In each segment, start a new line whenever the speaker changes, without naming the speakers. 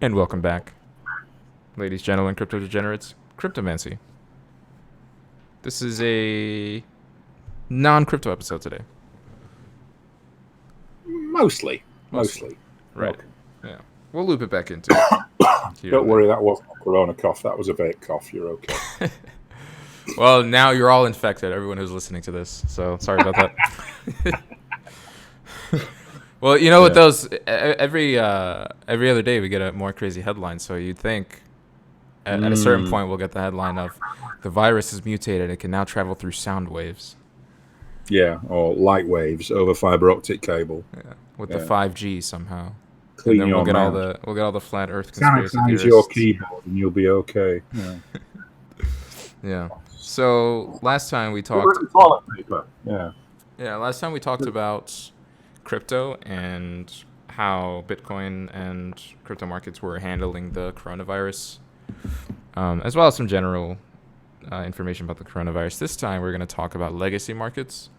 And welcome back, ladies, gentlemen, crypto degenerates. Cryptomancy. This is a non-crypto episode today.
Mostly.
Mostly.
Mostly.
Right.
Okay.
Yeah. We'll loop it back into it here
Don't
and there.
worry, that wasn't a corona cough. That was a vape cough. You're okay.
Well, now you're all infected, everyone who's listening to this. So sorry about that. Well, you know what
Yeah.
those every other day we get a more crazy headline. So you'd think at a certain
Mm,
point we'll get the headline of the virus is mutated. It can now travel through sound waves.
yeah, or light waves over fiber optic cable.
Yeah, with the
Yeah.
5G somehow, and
Clean
then we'll
your
get all
mouth.
the flat Earth conspiracy
Sanitize your
theorists.
keyboard and you'll be okay. Yeah.
Yeah. So last time we
Get
talked,
rid of toilet paper. Yeah.
last time we talked about crypto and how Bitcoin and crypto markets were handling the coronavirus, as well as some general information about the coronavirus. This time we're going to talk about legacy markets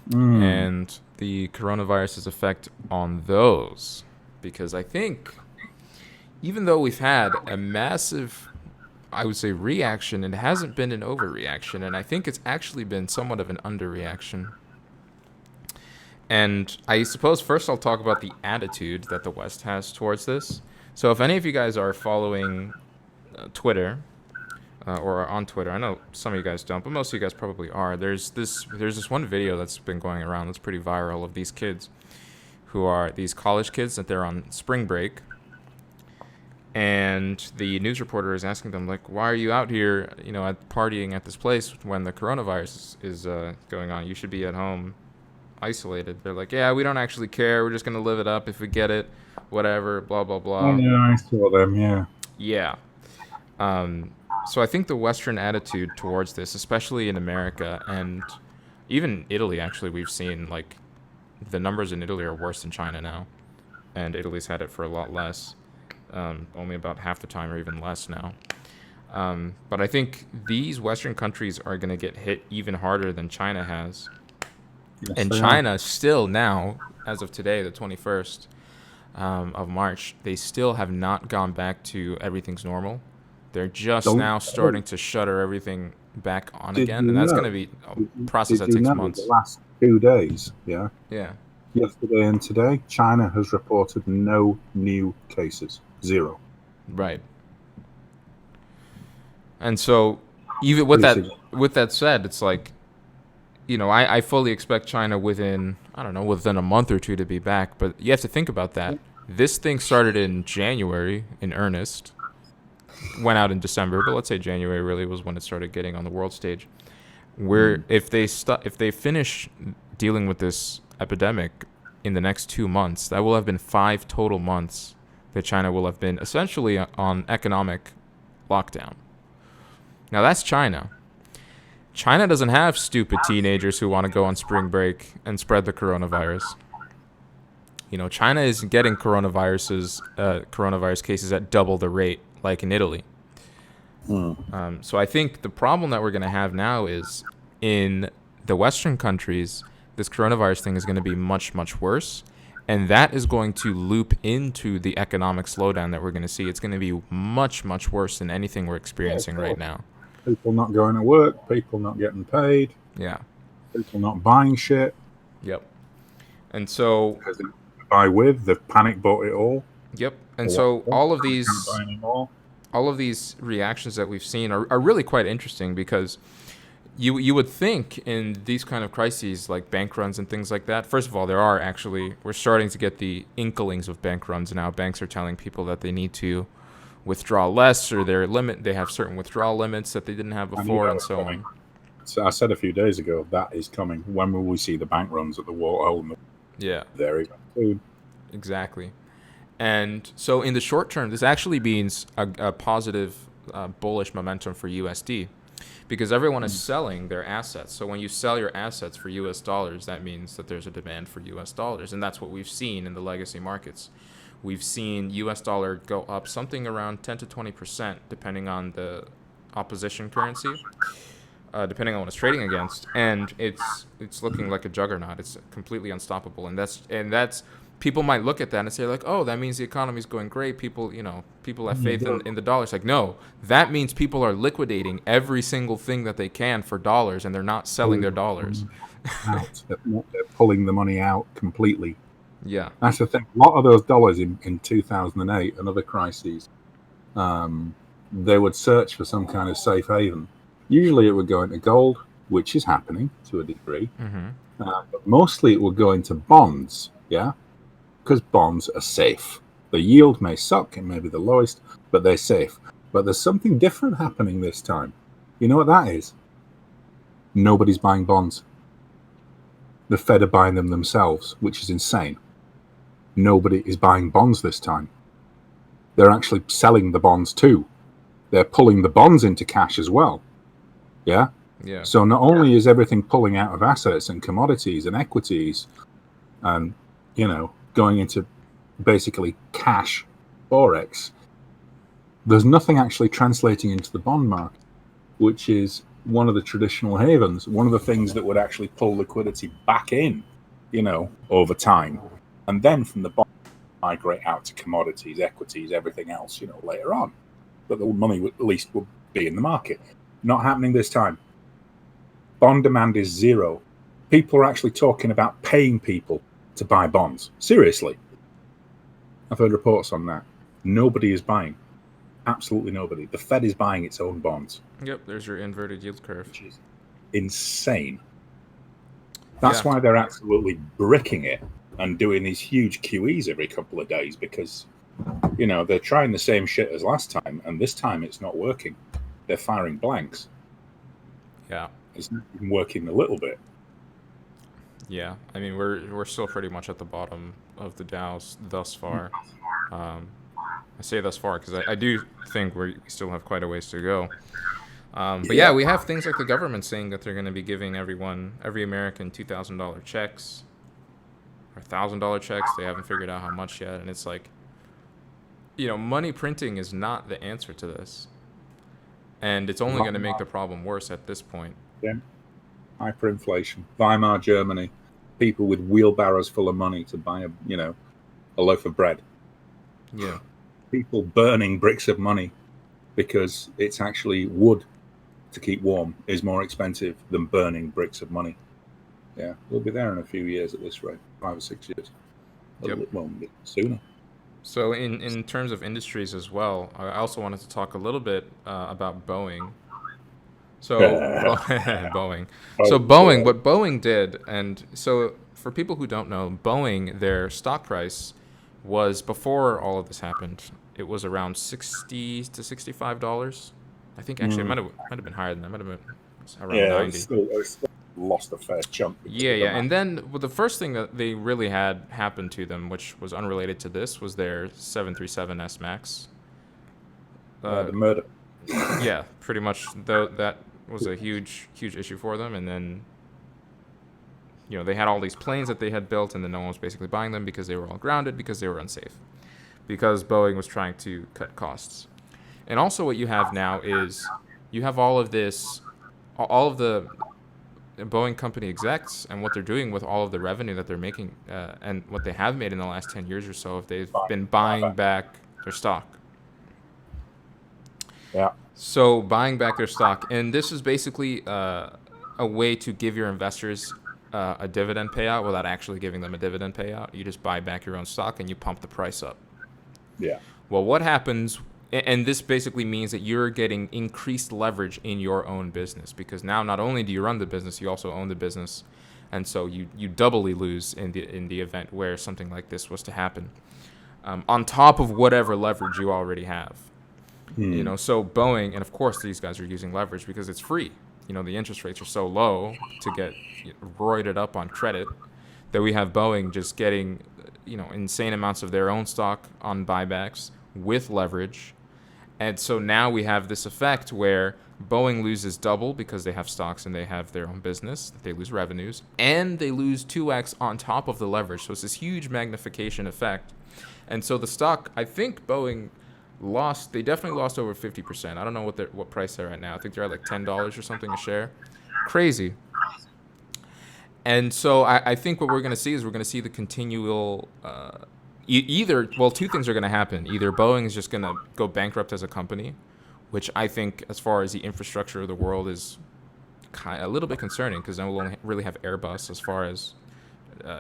Mm,
and the coronavirus's effect on those, because I think even though we've had a massive, I would say, reaction, it hasn't been an overreaction, and I think it's actually been somewhat of an underreaction. And I suppose first I'll talk about the attitude that the West has towards this. So if any of you guys are following Twitter or are on Twitter, I know some of you guys don't, but most of you guys probably are. There's this one video that's been going around that's pretty viral of these kids who are these college kids that they're on spring break, and the news reporter is asking them, like, why are you out here, at partying at this place when the coronavirus is going on? You should be at home isolated. They're like, yeah, we don't actually care, we're just going to live it up if we get it, whatever, blah blah
oh,
blah.
yeah, I saw them. Yeah.
Yeah. So I think the Western attitude towards this, especially in America and even Italy, actually, we've seen, like, the numbers in Italy are worse than China now, and Italy's had it for a lot less, only about half the time or even less now. But I think these Western countries are going to get hit even harder than China has.
Yes,
And
they are.
China still now, as of today, the 21st of March, they still have not gone back to everything's normal. They're just
Don't.
now starting to shutter everything back on
Did
again,
you
and that's going to
know?
be a process
Did
that
you
takes
know the
months.
last 2 days? Yeah.
Yeah,
Yesterday and today, China has reported no new cases. Zero.
right. And so, even
Pretty significant.
with that said, it's like, I fully expect China within, I don't know, within a month or two to be back. But you have to think about that. This thing started in January in earnest, went out in December, but let's say January really was when it started getting on the world stage. Where
Mm.
if they finish dealing with this epidemic in the next 2 months, that will have been 5 total months that China will have been essentially on economic lockdown. Now that's China. China doesn't have stupid teenagers who want to go on spring break and spread the coronavirus. China is getting coronavirus cases at double the rate, like in Italy.
Mm.
So I think the problem that we're going to have now is in the Western countries, this coronavirus thing is going to be much, much worse. And that is going to loop into the economic slowdown that we're going to see. It's going to be much, much worse than anything we're
Yeah, of
experiencing right
course.
now.
People not going to work, people not getting paid,
Yeah.
people not buying shit
Yep. And so,
because they buy with, they've panic bought it all
yep. And
or
so
whatever. Can't buy anymore.
all of these reactions that we've seen are really quite interesting because you would think in these kind of crises like bank runs and things like that. First of all, we're starting to get the inklings of bank runs now. Banks are telling people that they need to withdraw less or they have certain withdrawal limits that they didn't have
I knew
before
that
and
was
so
coming.
on.
So I said a few days ago that is coming. When will we see the bank runs at the water?
Yeah,
There is food.
exactly. And so in the short term, this actually means a positive bullish momentum for USD because everyone is selling their assets. So when you sell your assets for US dollars, that means that there's a demand for US dollars. And that's what we've seen in the legacy markets. We've seen US dollar go up something around 10 to 20%, depending on the opposition currency, depending on what it's trading against. And it's looking like a juggernaut. It's completely unstoppable. And that's people might look at that and say like, oh, that means the economy's going great. People, people have faith in the dollar. It's like, no, that means people are liquidating every single thing that they can for dollars, and they're not selling their dollars.
Out. They're pulling the money out completely.
Yeah.
That's the thing. A lot of those dollars in 2008 and other crises, they would search for some kind of safe haven. Usually it would go into gold, which is happening to a degree.
Mm-hmm.
But mostly it would go into bonds, yeah? Because bonds are safe. The yield may suck, it may be the lowest, but they're safe. But there's something different happening this time. You know what that is? Nobody's buying bonds. The Fed are buying them themselves, which is insane. Nobody is buying bonds this time. They're actually selling the bonds too. They're pulling the bonds into cash as well. Yeah?
Yeah.
So not only is everything pulling out of assets and commodities and equities and, going into basically cash, Forex, there's nothing actually translating into the bond market, which is one of the traditional havens, one of the things that would actually pull liquidity back in, over time. And then from the bond, migrate out to commodities, equities, everything else, later on. But the money at least will be in the market. Not happening this time. Bond demand is zero. People are actually talking about paying people to buy bonds. Seriously. I've heard reports on that. Nobody is buying. Absolutely nobody. The Fed is buying its own bonds.
Yep, there's your inverted yield curve.
Which is insane. That's why they're absolutely bricking it and doing these huge QEs every couple of days because, they're trying the same shit as last time, and this time it's not working. They're firing blanks.
Yeah.
It's not even working a little bit.
Yeah, I mean, we're still pretty much at the bottom of the Dows thus far. I say thus far because I do think we still have quite a ways to go. But yeah, we have things like the government saying that they're going to be giving every American $2,000 checks or $1,000 checks. They haven't figured out how much yet, and it's like, money printing is not the answer to this, and it's only going to make the problem worse at this point.
Yeah. Hyperinflation, Weimar Germany, people with wheelbarrows full of money to buy a loaf of bread.
Yeah.
People burning bricks of money because it's actually wood to keep warm is more expensive than burning bricks of money. Yeah, we'll be there in a few years at this rate, 5 or 6 years.
Yep.
Well, sooner.
So in terms of industries as well, I also wanted to talk a little bit about Boeing. So Boeing. So Boeing, what Boeing did, and so for people who don't know, Boeing, their stock price was, before all of this happened, it was around $60 to $65. I think actually it might have been higher than that. Might have been around 90.
It's lost a fair chunk.
Yeah. And then the first thing that they really had happen to them, which was unrelated to this, was their 737S Max.
The murder.
Yeah, pretty much. That was a huge issue for them. And then, they had all these planes that they had built, and then no one was basically buying them because they were all grounded because they were unsafe, because Boeing was trying to cut costs. And also what you have now is you have all of the Boeing company execs and what they're doing with all of the revenue that they're making and what they have made in the last 10 years or so, if they've been buying back their stock.
Yeah.
So buying back their stock. And this is basically a way to give your investors a dividend payout without actually giving them a dividend payout. You just buy back your own stock and you pump the price up.
Yeah.
Well, what happens, and this basically means that you're getting increased leverage in your own business, because now not only do you run the business, you also own the business. And so you doubly lose in the event where something like this was to happen, on top of whatever leverage you already have. So Boeing, and of course these guys are using leverage because it's free. The interest rates are so low to get roided up on credit that we have Boeing just getting, insane amounts of their own stock on buybacks with leverage. And so now we have this effect where Boeing loses double because they have stocks and they have their own business. They lose revenues and they lose 2x on top of the leverage. So it's this huge magnification effect. And so the stock, I think Boeing they definitely lost over 50%. I don't know what price they're at now. I think they're at like $10 or something a share. Crazy. And so I think what we're going to see is we're going to see the continual either, well, two things are going to happen. Either Boeing is just going to go bankrupt as a company, which I think, as far as the infrastructure of the world, is a little bit concerning, because then we'll only really have Airbus as far as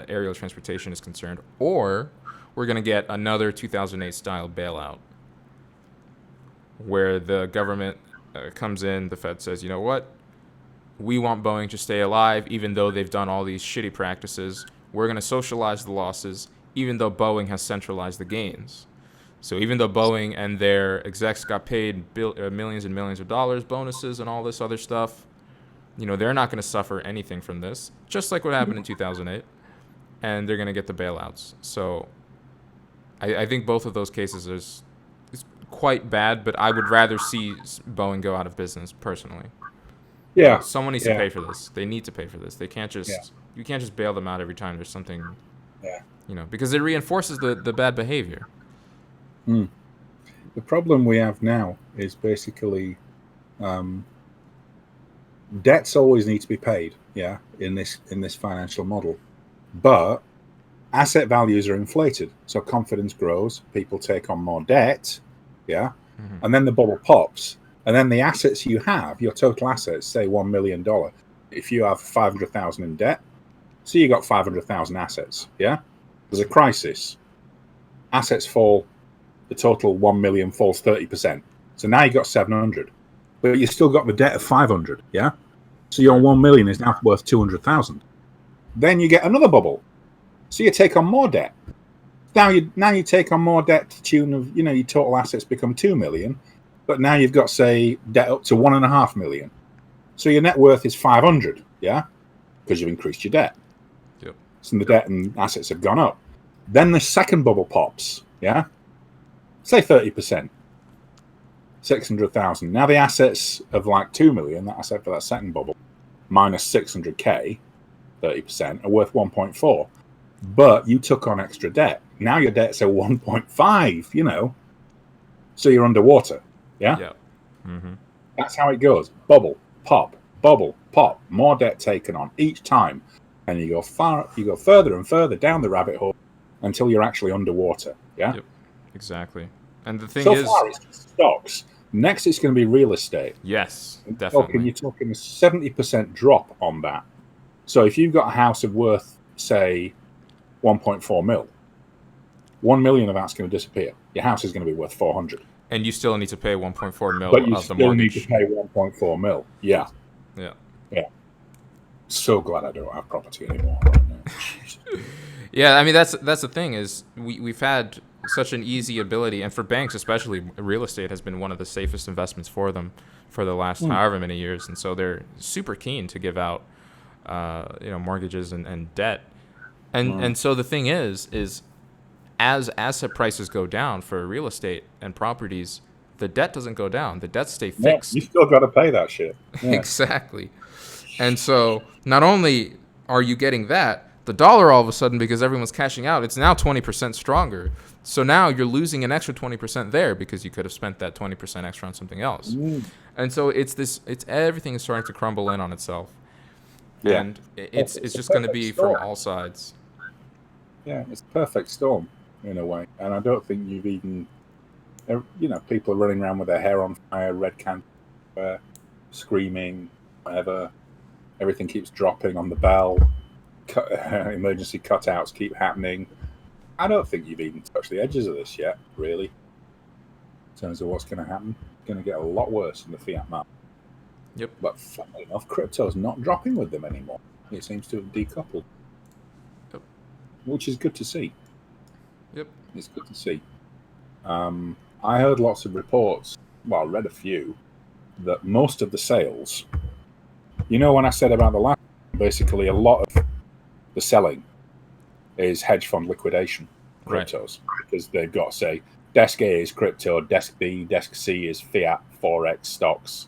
aerial transportation is concerned, or we're going to get another 2008 style bailout where the government comes in, the Fed says, you know what, we want Boeing to stay alive even though they've done all these shitty practices. We're going to socialize the losses even though Boeing has centralized the gains. So even though Boeing and their execs got paid millions and millions of dollars, bonuses and all this other stuff, they're not going to suffer anything from this, just like what happened in 2008, and they're going to get the bailouts. So I think both of those cases is quite bad, but I would rather see Boeing go out of business personally.
Yeah.
Someone needs to pay for this. They need to pay for this. They can't just you can't just bail them out every time there's something, because it reinforces the bad behavior.
The problem we have now is basically debts always need to be paid, in this financial model. But asset values are inflated, so confidence grows, people take on more debt, and then the bubble pops. And then the assets you have, your total assets, say $1 million. If you have 500,000 in debt, so you got 500,000 assets. Yeah, there's a crisis. Assets fall. The total 1 million falls 30%. So now you got 700, but you still got the debt of 500. Yeah, so your 1 million is now worth 200,000. Then you get another bubble, so you take on more debt. Now you take on more debt to the tune of your total assets become 2 million. But now you've got, say, debt up to 1.5 million. So your net worth is 500, because you've increased your debt.
Yep.
So the debt and assets have gone up. Then the second bubble pops, say 30%, 600,000. Now the assets of like 2 million that I said for that second bubble, minus 600K, 30%, are worth 1.4. But you took on extra debt. Now your debt's at 1.5, so you're underwater. Yeah.
Mm-hmm.
That's how it goes. Bubble, pop, more debt taken on each time, and you go further and further down the rabbit hole until you're actually underwater. Yeah.
Yep. Exactly. And the thing
so
is,
far it's just stocks. Next, it's going to be real estate.
Yes, definitely.
You're talking a 70% drop on that. So if you've got a house of worth, say, 1.4 mil, 1 million of that's going to disappear. Your house is going to be worth 400.
And you still need to pay 1.4 mil
but you
of the
still
mortgage.
need to pay 1.4 mil. Yeah.
Yeah.
So glad I don't have property anymore right now.
Yeah, I mean that's the thing is we've had such an easy ability, and for banks especially, real estate has been one of the safest investments for them for the last however many years, and so they're super keen to give out mortgages and debt, and so the thing is as asset prices go down for real estate and properties, the debt doesn't go down. The debts stay fixed.
You still got to pay that shit. Yeah.
Exactly. And so not only are you getting that, the dollar all of a sudden, because everyone's cashing out, it's now 20% stronger. So now you're losing an extra 20% there because you could have spent that 20% extra on something else. And so it's everything is starting to crumble in on itself.
Yeah.
And it's just going to be from all sides.
Yeah, it's a perfect storm in a way. And I don't think you've even, people are running around with their hair on fire, red candles, screaming, whatever. Everything keeps dropping on the bell. Emergency cutouts keep happening. I don't think you've even touched the edges of this yet, really. In terms of what's going to happen, it's going to get a lot worse in the fiat market.
Yep.
But funnily enough, crypto's not dropping with them anymore. It seems to have decoupled.
Yep.
Which is good to see.
Yep.
It's good to see. I heard lots of reports, well, I read a few, that most of the sales, when I said about the last, basically a lot of the selling is hedge fund liquidation cryptos. Right. Because they've got, say, desk A is crypto, desk B, desk C is fiat, forex, stocks,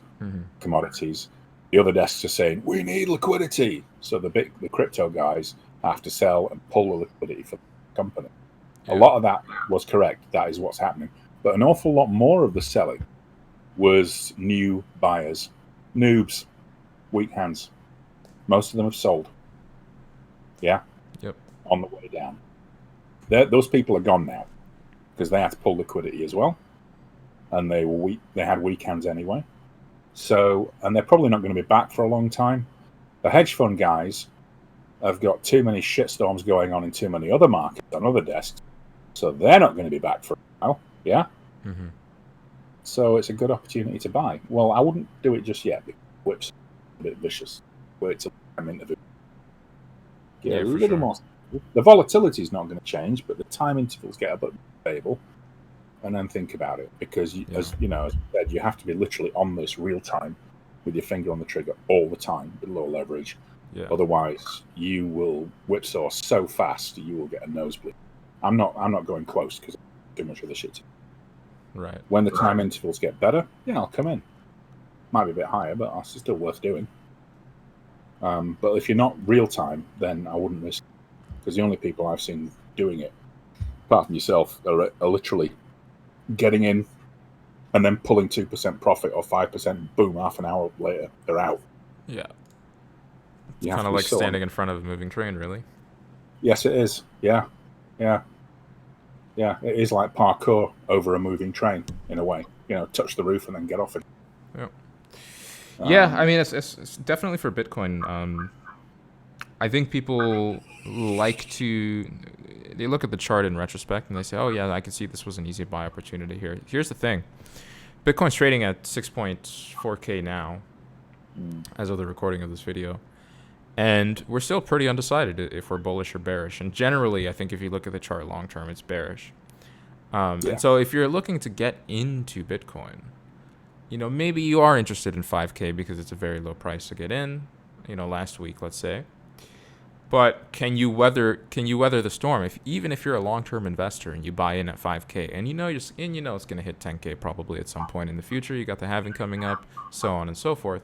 commodities. The other desks are saying, we need liquidity. So the crypto guys have to sell and pull the liquidity for the company. Yeah. A lot of that was correct. That is what's happening. But an awful lot more of the selling was new buyers, noobs, weak hands. Most of them have sold. Yeah,
Yep.
on the way down. Those people are gone now because they had to pull liquidity as well, and they were weak. They had weekends anyway. So, and they're probably not going to be back for a long time. The hedge fund guys have got too many shitstorms going on in too many other markets on other desks, so they're not going to be back for a while. Yeah.
Mm-hmm.
So it's a good opportunity to buy. Well, I wouldn't do it just yet because whip's a bit vicious. Wait till I'm into it. Get
Yeah,
a
for
little
sure.
more. The volatility is not going to change, but the time intervals get a bit stable. And then think about it, because as you know, as I said, you have to be literally on this real time with your finger on the trigger all the time with low leverage.
Yeah.
Otherwise, you will whipsaw so fast you will get a nosebleed. I'm not going close because too much of the shit.
Right.
When the time intervals get better, yeah, I'll come in. Might be a bit higher, but it's still worth doing. But if you're not real time, then I wouldn't risk it, because the only people I've seen doing it, apart from yourself, are literally getting in and then pulling 2% profit or 5%. Boom! Half an hour later, they're out.
Yeah.
You
It's
have
kind
to
of
be
like
so
standing in front of a moving train, really.
Yes, it is. Yeah, yeah, yeah. It is like parkour over a moving train in a way. You know, touch the roof and then get off it.
Yep. Yeah, I mean, it's definitely for Bitcoin. I think people like to, they look at the chart in retrospect and they say, oh yeah, I can see this was an easy buy opportunity here. Here's the thing. Bitcoin's trading at 6.4K now, as of the recording of this video. And we're still pretty undecided if we're bullish or bearish. And generally, I think if you look at the chart long term, it's bearish. And so if you're looking to get into Bitcoin, you know, maybe you are interested in 5K because it's a very low price to get in, you know, last week, let's say. But can you weather the storm? Even if you're a long-term investor and you buy in at 5K and you know it's going to hit 10K probably at some point in the future, you got the halving coming up, so on and so forth.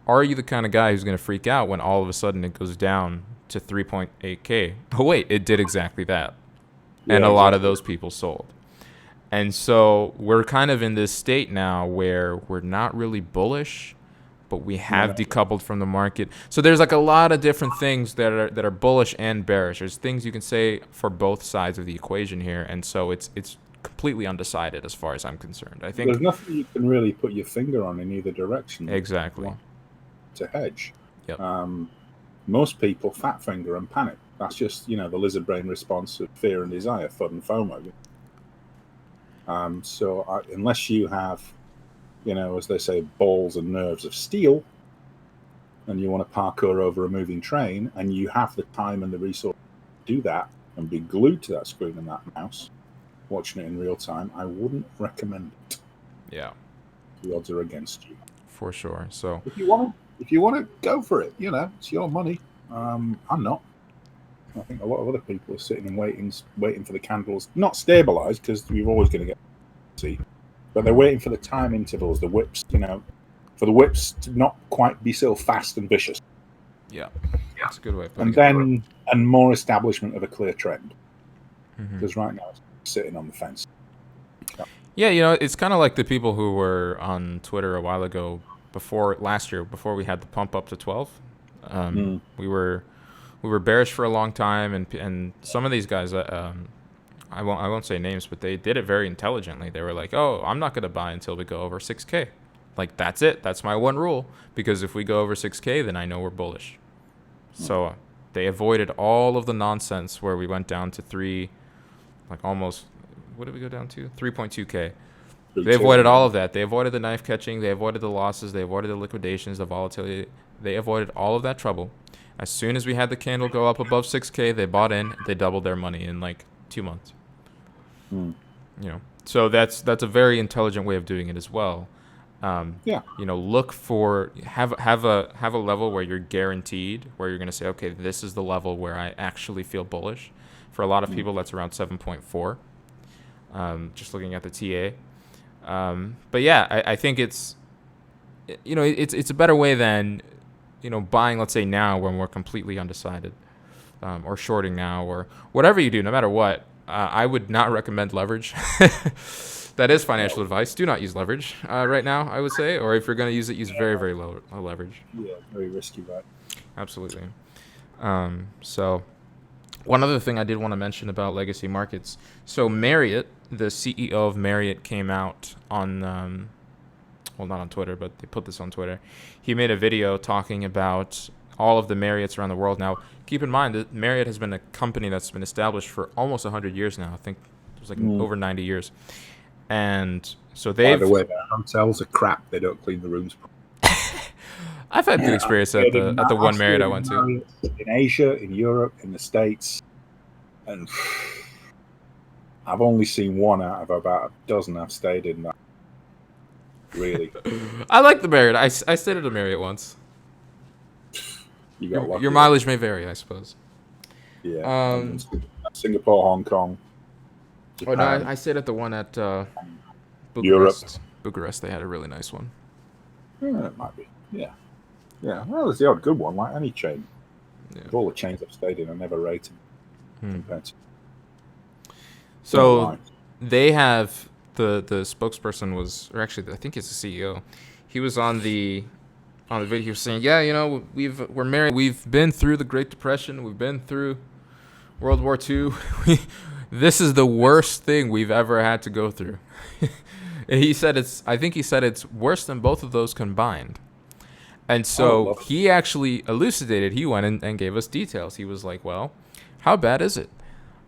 Are you the kind of guy who's going to freak out when all of a sudden it goes down to 3.8K? Oh wait, it did exactly that. And a lot of those people sold. And so we're kind of in this state now where we're not really bullish, but we have decoupled from the market. So there's like a lot of different things that are bullish and bearish. There's things you can say for both sides of the equation here, and so it's completely undecided as far as I'm concerned. I think
there's nothing you can really put your finger on in either direction.
Exactly.
To hedge.
Yep.
Most people fat finger and panic. That's just, you know, the lizard brain response of fear and desire, FUD and FOMO. Unless you have, you know, as they say, balls and nerves of steel, and you want to parkour over a moving train, and you have the time and the resource to do that and be glued to that screen and that mouse, watching it in real time, I wouldn't recommend it.
Yeah.
The odds are against you.
For sure. So
if you want to go for it, you know, it's your money. I'm not. I think a lot of other people are sitting and waiting for the candles, not stabilize, because we're always going to get see, but they're waiting for the time intervals, the whips, you know, for the whips to not quite be so fast and vicious.
Yeah, that's a good way of putting it.
And more establishment of a clear trend, because right now it's sitting on the fence.
Yeah, you know, it's kind of like the people who were on Twitter a while ago, last year, before we had the pump up to 12. We were bearish for a long time, and some of these guys, I won't say names, but they did it very intelligently. They were like, "Oh, I'm not going to buy until we go over 6K. Like, that's it. That's my one rule, because if we go over 6K, then I know we're bullish." So they avoided all of the nonsense where we went down to almost, what did we go down to? 3.2K. They avoided all of that. They avoided the knife catching. They avoided the losses. They avoided the liquidations, the volatility. They avoided all of that trouble. As soon as we had the candle go up above 6K, they bought in. They doubled their money in like 2 months. You know, so that's a very intelligent way of doing it as well. You know, look for have a level where you're guaranteed, where you're going to say, okay, this is the level where I actually feel bullish. For a lot of people, that's around 7.4. Just looking at the TA. But yeah, I think it's, you know, it's a better way than, you know, buying, let's say now when we're completely undecided, or shorting now, or whatever you do, no matter what. I would not recommend leverage. That is financial advice. Do not use leverage right now, I would say. Or if you're going to use it, use very, very low leverage.
Yeah, very risky, right?
Absolutely. So one other thing I did want to mention about legacy markets. So Marriott, the CEO of Marriott, came out on, well, not on Twitter, but they put this on Twitter. He made a video talking about all of the Marriotts around the world. Now, keep in mind that Marriott has been a company that's been established for almost 100 years now. I think it was like over 90 years. And so
By
they've...
the way, their hotels are crap. They don't clean the rooms.
I've had good experience at the one Marriott I went to.
In Asia, in Europe, in the States, and I've only seen one out of about a dozen I've stayed in. That really,
I like the Marriott. I stayed at a Marriott once.
you got lucky.
Your mileage may vary, I suppose.
Yeah. Singapore, Hong Kong, Japan.
Oh no, I stayed at the one at Bucharest.
Europe.
Bucharest, they had a really nice one.
Yeah, it might be. Yeah. Yeah. Well, there's the odd good one, like any chain.
Yeah.
Of all the chains I've stayed in, I never rated compared to.
So they have the spokesperson was, or actually I think it's the CEO. He was on the video. He was saying, yeah, you know, we're married. We've been through the Great Depression. We've been through World War II. This is the worst thing we've ever had to go through. He said it's worse than both of those combined. And so he actually elucidated. He went and gave us details. He was like, well, how bad is it?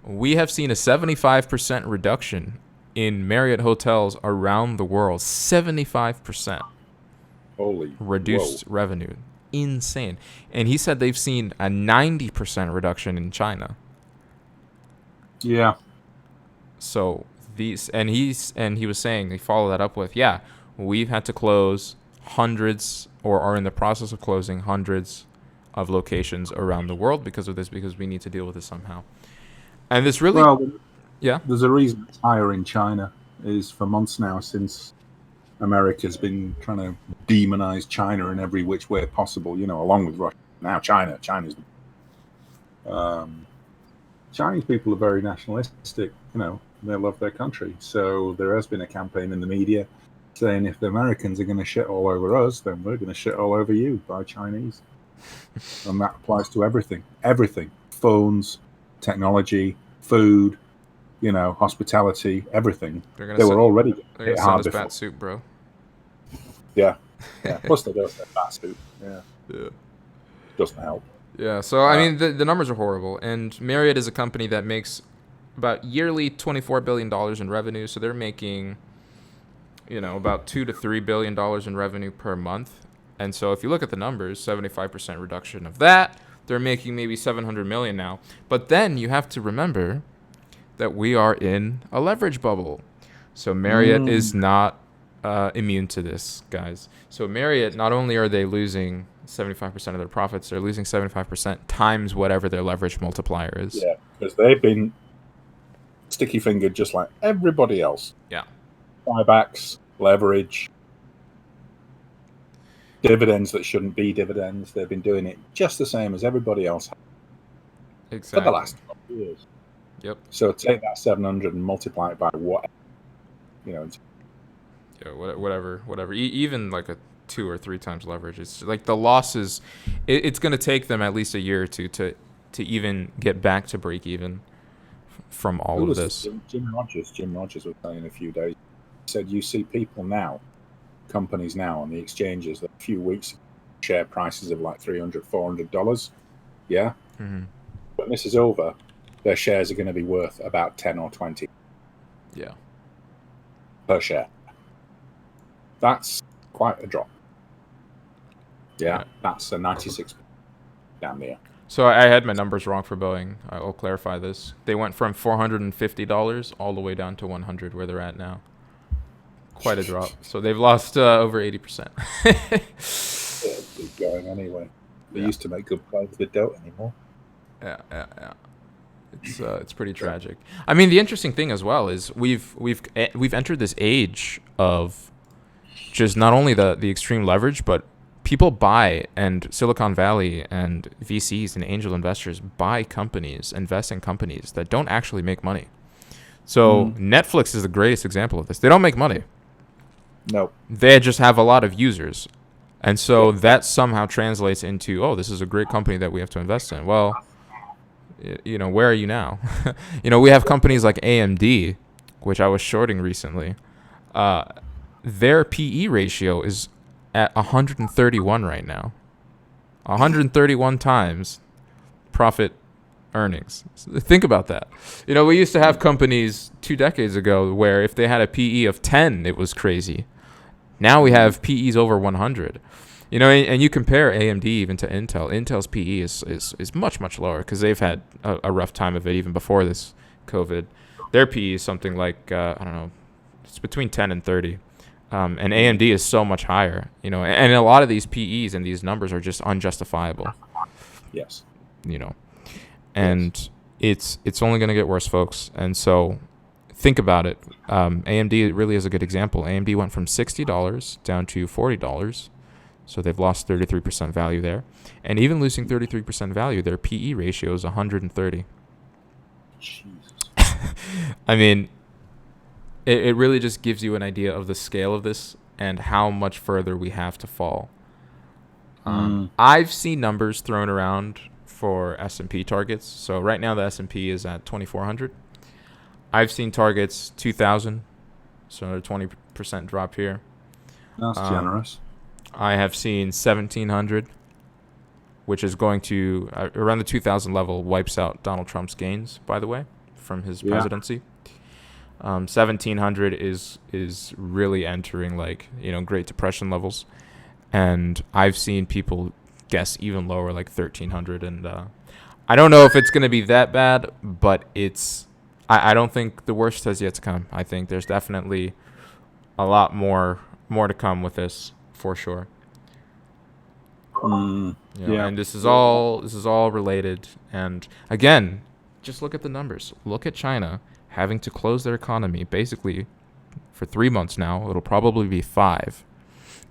We have seen a 75% reduction in Marriott hotels around the world. 75%.
Holy
reduced revenue. Insane. And he said they've seen a 90% reduction in China.
Yeah.
So he was saying, he followed that up with, yeah, we've had to close hundreds, or are in the process of closing hundreds of locations around the world because of this, because we need to deal with this somehow. And this really,
there's a reason it's higher in China. Is for months now, since America's been trying to demonize China in every which way possible, you know, along with Russia. Now China's Chinese people are very nationalistic, you know, they love their country. So there has been a campaign in the media saying if the Americans are going to shit all over us, then we're going to shit all over you by Chinese. And that applies to everything. Everything. Phones, technology, food, you know, hospitality, everything. They were already
hit hard before. Bat soup, bro.
Yeah. Plus they don't send bat soup. Yeah. Doesn't help.
Yeah. So I mean, the numbers are horrible, and Marriott is a company that makes about yearly $24 billion in revenue. So they're making, you know, about $2 to $3 billion in revenue per month. And so if you look at the numbers, 75% reduction of that, they're making maybe $700 million now. But then you have to remember that we are in a leverage bubble. So Marriott is not immune to this, guys. So Marriott, not only are they losing 75% of their profits, they're losing 75% times whatever their leverage multiplier is.
Yeah, because they've been sticky-fingered just like everybody else.
Yeah. Buybacks,
leverage, dividends that shouldn't be dividends. They've been doing it just the same as everybody else
exactly.
for the last 12 years.
Yep.
So take that 700 and multiply it by what, you know.
Yeah, whatever. Even like a 2 or 3 times leverage. It's like the losses. It's going to take them at least a year or two to even get back to break even from all of this.
Jim Rogers was saying a few days. He said you see people now, companies now on the exchanges that a few weeks ago, share prices of like $300, $400. Yeah.
Mm-hmm.
When this is over, their shares are going to be worth about 10 or 20.
Yeah.
Per share. That's quite a drop. Yeah. That's a 96 down there.
So I had my numbers wrong for Boeing. I'll clarify this. They went from $450 all the way down to $100 where they're at now. Quite a drop. So they've lost over 80%.
Keep going anyway. They used to make good planes. They don't anymore.
Yeah. It's pretty tragic. I mean, the interesting thing as well is we've entered this age of just not only the extreme leverage, but people buy, and Silicon Valley and VCs and angel investors buy companies, invest in companies that don't actually make money. So Netflix is the greatest example of this. They don't make money.
No.
They just have a lot of users. And so that somehow translates into, oh, this is a great company that we have to invest in. Well, where are you now? We have companies like AMD, which I was shorting recently. Their PE ratio is at 131 right now. 131 times profit earnings. Think about that. We used to have companies 2 decades ago where if they had a PE of 10, it was crazy. Now we have PEs over 100. And you compare AMD even to Intel. Intel's PE is much, much lower because they've had a rough time of it even before this COVID. Their PE is something like, I don't know, it's between 10 and 30. And AMD is so much higher, and a lot of these PEs and these numbers are just unjustifiable.
Yes.
And it's only going to get worse, folks. And so think about it. AMD really is a good example. AMD went from $60 down to $40. So they've lost 33% value there. And even losing 33% value, their PE ratio is 130.
Jesus.
I mean, it really just gives you an idea of the scale of this and how much further we have to fall. I've seen numbers thrown around for S&P targets. So right now the S&P is at 2,400. I've seen targets 2,000, so another 20% drop here.
That's generous.
I have seen 1,700, which is going to, around the 2,000 level, wipes out Donald Trump's gains, by the way, from his presidency. 1,700 is really entering Great Depression levels. And I've seen people guess even lower, like 1,300. And I don't know if it's going to be that bad, but I don't think the worst has yet to come. I think there's definitely a lot more to come with this, for sure. And this is all related. And again, just look at the numbers. Look at China having to close their economy basically for 3 months now. It'll probably be 5.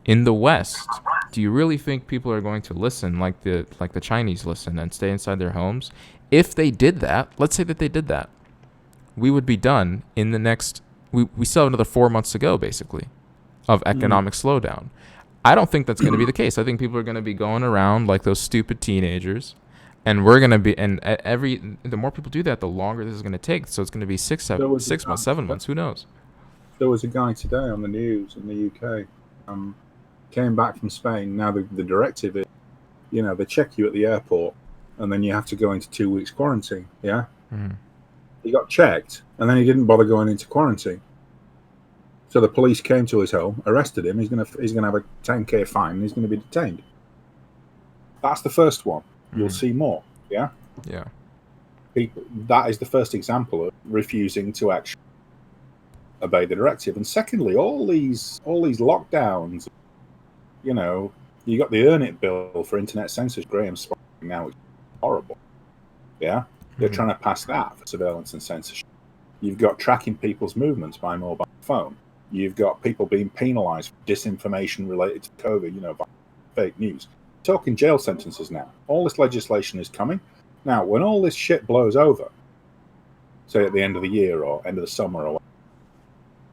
In the West, do you really think people are going to listen like the Chinese listen and stay inside their homes? If they did that, let's say that they did that, we would be done in the next. We still have another 4 months to go, basically, of economic slowdown. I don't think that's going to be the case. I think people are going to be going around like those stupid teenagers, and we're going to be. And the more people do that, the longer this is going to take. So it's going to be 6 months, 7 months. Who knows?
There was a guy today on the news in the UK. Came back from Spain. Now the directive is, they check you at the airport, and then you have to go into 2 weeks quarantine. Yeah.
Mm.
He got checked, and then he didn't bother going into quarantine. So the police came to his home, arrested him. He's gonna have a 10K fine, and he's gonna be detained. That's the first one. You'll see more. Yeah.
Yeah.
That is the first example of refusing to actually obey the directive. And secondly, all these lockdowns. You got the Earn It bill for internet censorship. Graham's now, which is horrible. Yeah. They're trying to pass that for surveillance and censorship. You've got tracking people's movements by mobile phone. You've got people being penalised for disinformation related to COVID, by fake news. Talking jail sentences now. All this legislation is coming. Now, when all this shit blows over, say at the end of the year or end of the summer or whatever,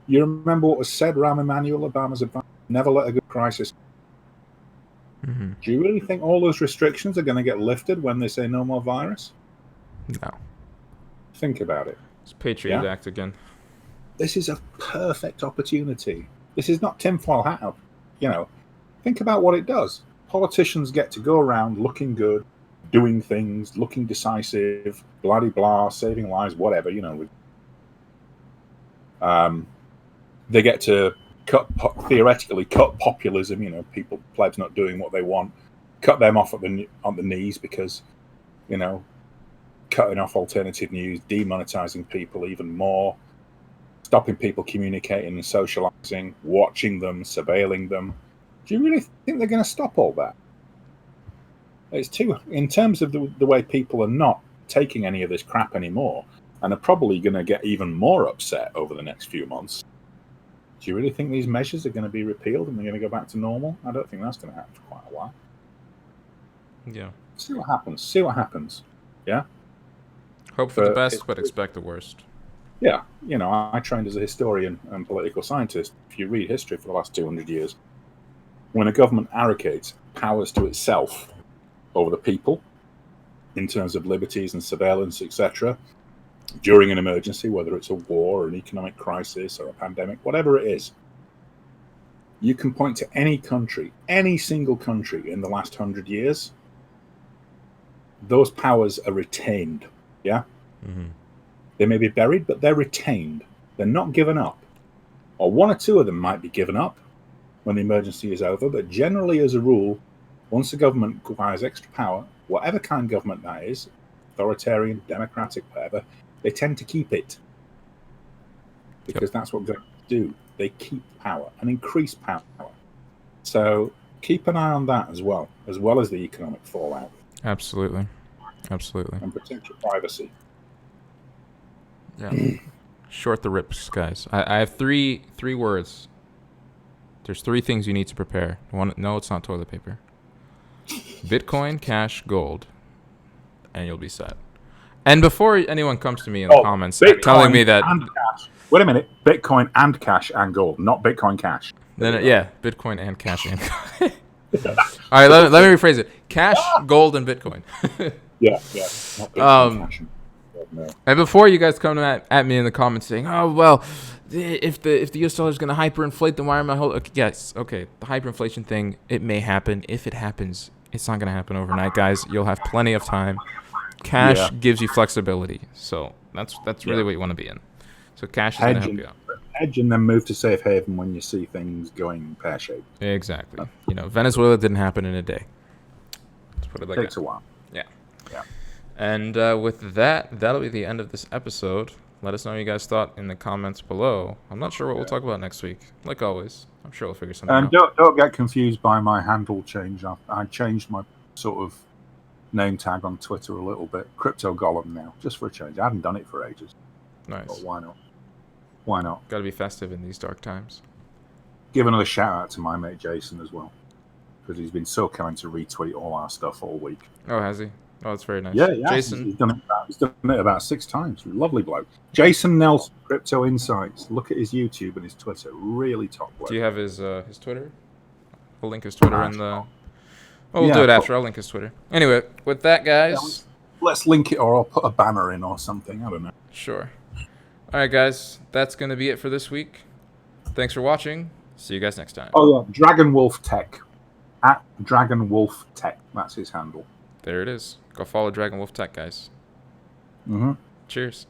you remember what was said, Rahm Emanuel, Obama's advice? Never let a good crisis. Do you really think all those restrictions are going to get lifted when they say no more virus?
No.
Think about it.
It's Patriot Act again.
This is a perfect opportunity. This is not tinfoil hat. Think about what it does. Politicians get to go around looking good, doing things, looking decisive, blah de blah, saving lives, whatever. They get to theoretically cut populism. People, plebs not doing what they want, cut them off on the knees because, cutting off alternative news, demonetizing people even more, stopping people communicating and socializing, watching them, surveilling them. Do you really think they're going to stop all that? It's in terms of the way people are not taking any of this crap anymore and are probably going to get even more upset over the next few months. Do you really think these measures are going to be repealed and they're going to go back to normal? I don't think that's going to happen for quite a while.
Yeah.
See what happens. Yeah?
Hope for the best, but expect the worst.
Yeah. I trained as a historian and political scientist. If you read history for the last 200 years, when a government arrogates powers to itself over the people in terms of liberties and surveillance, etc., during an emergency, whether it's a war or an economic crisis or a pandemic, whatever it is, you can point to any country, any single country in the last 100 years, those powers are retained. Yeah?
Mm-hmm.
They may be buried, but they're retained. They're not given up. Or one or two of them might be given up when the emergency is over, but generally, as a rule, once a government acquires extra power, whatever kind of government that is, authoritarian, democratic, whatever, they tend to keep it. Because that's what governments do. They keep power and increase power. So keep an eye on that as well as the economic fallout.
Absolutely.
And protect your privacy.
Yeah. Short the rips, guys. I have three words. There's three things you need to prepare. One, no, it's not toilet paper. Bitcoin, cash, gold, and you'll be set. And before anyone comes to me in the comments telling me that...
And cash. Wait a minute. Bitcoin and cash and gold, not Bitcoin cash.
Then yeah, Bitcoin and cash and gold. All right, let me rephrase it. Cash, gold, and Bitcoin.
Yeah. Not Bitcoin, cash and gold, no.
And before you guys come at me in the comments saying, oh, well, if the US dollar is going to hyperinflate, then why am I holding... Okay, yes, okay, the hyperinflation thing, it may happen. If it happens, it's not going to happen overnight, guys. You'll have plenty of time. Cash gives you flexibility, so that's really what you want to be in. So cash is going to help you out.
Hedge and then move to safe haven when you see things going pear-shaped.
Exactly. Venezuela didn't happen in a day. Let's put it like that.
Takes a while.
Yeah.
Yeah.
And with that'll be the end of this episode. Let us know what you guys thought in the comments below. I'm not sure what we'll talk about next week. Like always, I'm sure we'll figure something out.
And don't get confused by my handle change. I changed my sort of name tag on Twitter a little bit. Crypto Golem now, just for a change. I hadn't done it for ages.
Nice.
But why not? Why not?
Got to be festive in these dark times.
Give another shout out to my mate Jason as well, because he's been so kind to retweet all our stuff all week.
Oh, has he? Oh, that's very nice.
Yeah.
Jason,
he's done it about 6 times. Lovely bloke. Jason Nelson, Crypto Insights. Look at his YouTube and his Twitter. Really top bloke.
Do you have his Twitter? We'll link his Twitter in the... Oh, we'll do it after. I'll link his Twitter. Anyway, with that, guys...
Let's link it, or I'll put a banner in or something. I don't know.
Sure. All right, guys. That's going to be it for this week. Thanks for watching. See you guys next time.
Oh, yeah. Dragon Wolf Tech. At Dragon Wolf Tech. That's his handle.
There it is. Go follow Dragon Wolf Tech, guys.
Mm-hmm.
Cheers.